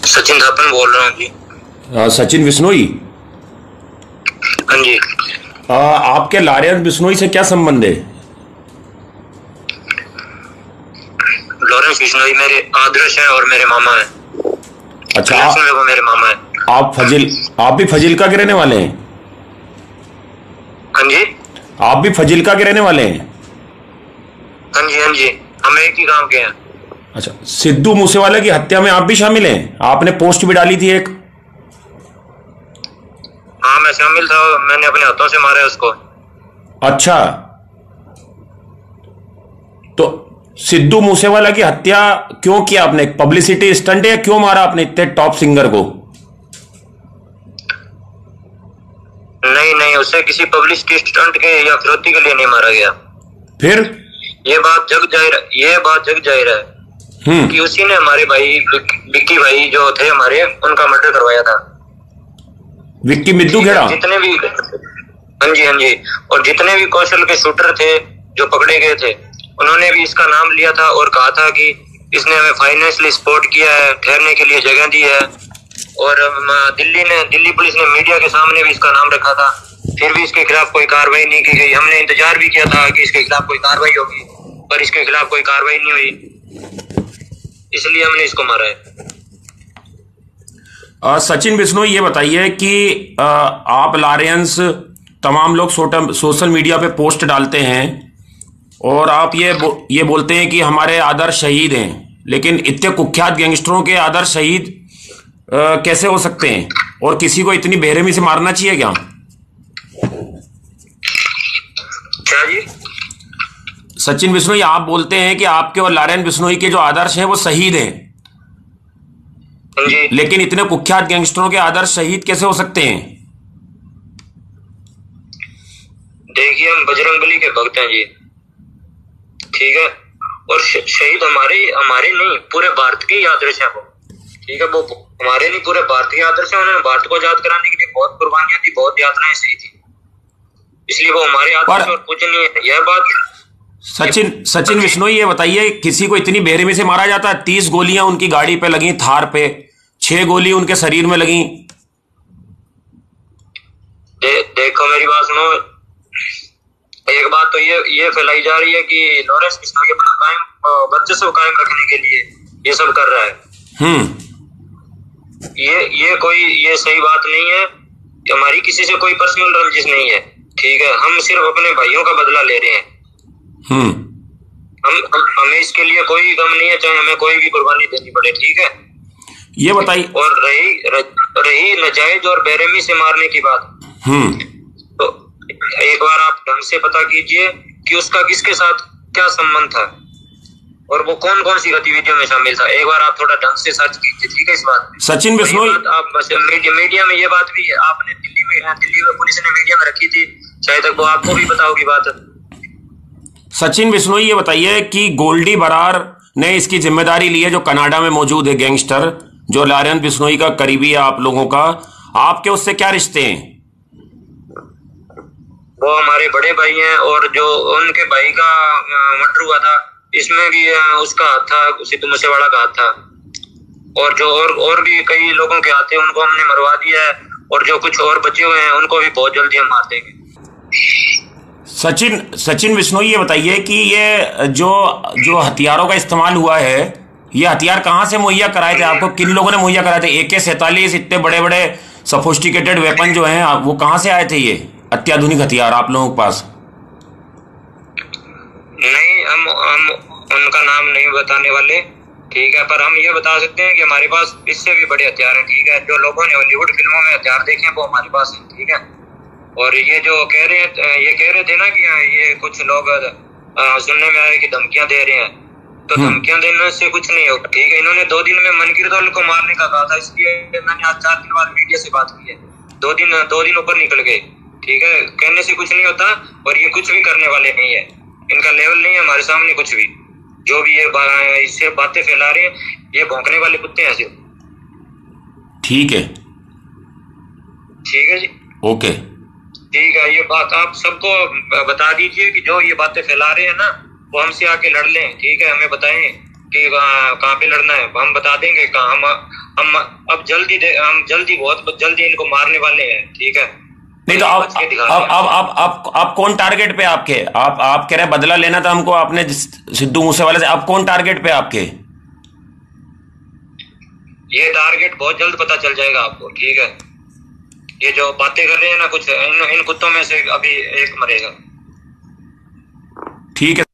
सचिन थापन बोल रहा हूँ जी। सचिन बिश्नोई। हाँ जी। आपके लॉरेंस बिश्नोई से क्या संबंध है? लॉरेंस बिश्नोई मेरे आदर्श हैं और मेरे मामा हैं। अच्छा, वो मेरे मामा हैं। आप भी फजिल्का के रहने वाले हैं? हाँ जी। आप भी फजिल्का के रहने वाले हैं? हाँ जी, हाँ जी, हम एक ही गांव के हैं। अच्छा, सिद्धू मूसेवाला की हत्या में आप भी शामिल हैं? आपने पोस्ट भी डाली थी एक। हाँ, मैं शामिल था, मैंने अपने हाथों से मारा उसको। अच्छा, तो सिद्धू मूसेवाला की हत्या क्यों किया आपने? पब्लिसिटी स्टंट है? क्यों मारा आपने इतने टॉप सिंगर को? नहीं नहीं, उसे किसी पब्लिसिटी स्टंट के या फिरौती के लिए नहीं मारा गया। फिर ये बात जग जाहिर है कि उसी ने हमारे भाई विक्की भाई जो थे हमारे, उनका मर्डर करवाया था। विक्की मिद्दू खेड़ा? जितने भी, हाँ जी हाँ जी, और जितने भी कौशल के शूटर थे जो पकड़े गए थे, उन्होंने भी इसका नाम लिया था और कहा था कि इसने हमें फाइनेंशियली सपोर्ट किया है, ठहरने के लिए जगह दी है। और दिल्ली पुलिस ने मीडिया के सामने भी इसका नाम रखा था, फिर भी इसके खिलाफ कोई कार्रवाई नहीं की गई। हमने इंतजार भी किया था कि इसके खिलाफ कोई कार्रवाई होगी, पर इसके खिलाफ कोई कार्रवाई नहीं हुई, इसलिए हमने इसको मारा है। सचिन बिश्नोई, ये बताइए कि आप लॉरेंस, तमाम लोग सोशल मीडिया पे पोस्ट डालते हैं और आप ये बोलते हैं कि हमारे आदर्श शहीद हैं, लेकिन इतने कुख्यात गैंगस्टरों के आदर्श शहीद कैसे हो सकते हैं? और किसी को इतनी बेरहमी से मारना चाहिए क्या? क्या जी? सचिन बिश्नोई, आप बोलते हैं कि आपके और लॉरेंस बिश्नोई के जो आदर्श हैं वो शहीद हैं, लेकिन इतने कुख्यात गैंगस्टरों के आदर्श शहीद कैसे हो सकते हैं? देखिए, हम बजरंगबली के भक्त हैं जी, ठीक है, और शहीद हमारे नहीं, पूरे भारत के आदर्श है वो, ठीक है। वो हमारे नहीं, पूरे भारत के आदर्श है। उन्होंने भारत को आजाद कराने के लिए बहुत कुर्बानियां दी, बहुत यातनाएं सही थी, इसलिए वो हमारे आदर्श और पूजनीय है। यह बात सचिन बिश्नोई, ये बताइए, किसी को इतनी बेरहमी से मारा जाता है? 30 गोलियां उनकी गाड़ी पे लगी, थार पे 6 गोली उनके शरीर में लगी। देखो, मेरी बात सुनो। एक बात तो ये फैलाई जा रही है कि लॉरेंस बिश्नोई अपना वर्चस्व कायम रखने के लिए ये सब कर रहा है। ये सही बात नहीं है कि हमारी किसी से कोई पर्सनल रंजिश नहीं है, ठीक है। हम सिर्फ अपने भाइयों का बदला ले रहे हैं। हमें इसके लिए कोई गम नहीं है, चाहे हमें कोई भी कुर्बानी देनी पड़े, ठीक है। ये बताइए, और रही नाजायज और बेरहमी से मारने की बात, तो एक बार आप ढंग से पता कीजिए कि उसका किसके साथ क्या संबंध था और वो कौन कौन सी गतिविधियों में शामिल था। एक बार आप थोड़ा ढंग से सर्च कीजिए, ठीक है, इस बात में। सचिन बिश्नोई, आप बस मीडिया में ये बात भी है, आपने दिल्ली में पुलिस ने मीडिया में रखी थी, शायद तक वो आपको भी पता होगी बात। सचिन बिश्नोई, ये बताइए कि गोल्डी बरार ने इसकी जिम्मेदारी ली है, जो कनाडा में मौजूद है गैंगस्टर, जो लॉरेंस बिश्नोई का करीबी है आप लोगों का। आपके उससे क्या रिश्ते हैं? वो हमारे बड़े भाई हैं, और जो उनके भाई का मर्डर हुआ था, इसमें भी उसका हाथ था, सिद्धू मूसेवाला का हाथ था, और जो और भी कई लोगों के हाथ थे, उनको हमने मरवा दिया है, और जो कुछ और बचे हुए हैं उनको भी बहुत जल्दी हम मार देंगे। सचिन बिश्नोई, ये बताइए कि ये जो हथियारों का इस्तेमाल हुआ है, ये हथियार कहाँ से मुहैया कराए थे आपको? किन लोगों ने मुहैया कराए थे? AK-47 इतने बड़े बड़े सोफिस्टिकेटेड वेपन जो हैं, वो कहाँ से आए थे? ये अत्याधुनिक हथियार आप लोगों के पास? नहीं, हम उनका नाम नहीं बताने वाले, ठीक है, पर हम ये बता सकते हैं कि हमारे पास इससे भी बड़े हथियार हैं, ठीक है। जो लोगों ने हॉलीवुड फिल्मों में हथियार देखे हैं वो हमारे पास हैं, ठीक है। और ये जो कह रहे थे ना कि ये कुछ लोग सुनने में आए कि धमकियां दे रहे हैं, तो धमकियां देने से कुछ नहीं होगा, ठीक है। इन्होंने 2 दिन में मनकीरदौल को मारने का कहा था, इसलिए मैंने आज 4 दिन बाद मीडिया से बात की है। 2 दिन ऊपर निकल गए, ठीक है। कहने से कुछ नहीं होता, और ये कुछ भी करने वाले नहीं है, इनका लेवल नहीं है हमारे सामने कुछ भी। जो भी ये सिर्फ बातें फैला रहे हैं, ये भौंकने वाले कुत्ते हैं सिर्फ। ठीक है जी, ओके, ठीक है। ये बात आप सबको बता दीजिए कि जो ये बातें फैला रहे हैं ना, वो हमसे आके लड़ लें, ठीक है। हमें बताएं कि कहाँ पे लड़ना है, हम बता देंगे कहाँ। अब जल्दी बहुत जल्दी इनको मारने वाले हैं, ठीक है। नहीं तो आप कौन टारगेट पे आपके? आप कह रहे हैं बदला लेना था हमको आपने सिद्धू मूसेवाले से, अब कौन टारगेट पे आपके? ये टारगेट बहुत जल्द पता चल जाएगा आपको, ठीक है। ये जो बातें कर रहे हैं ना कुछ, इन कुत्तों में से अभी एक मरेगा। ठीक है।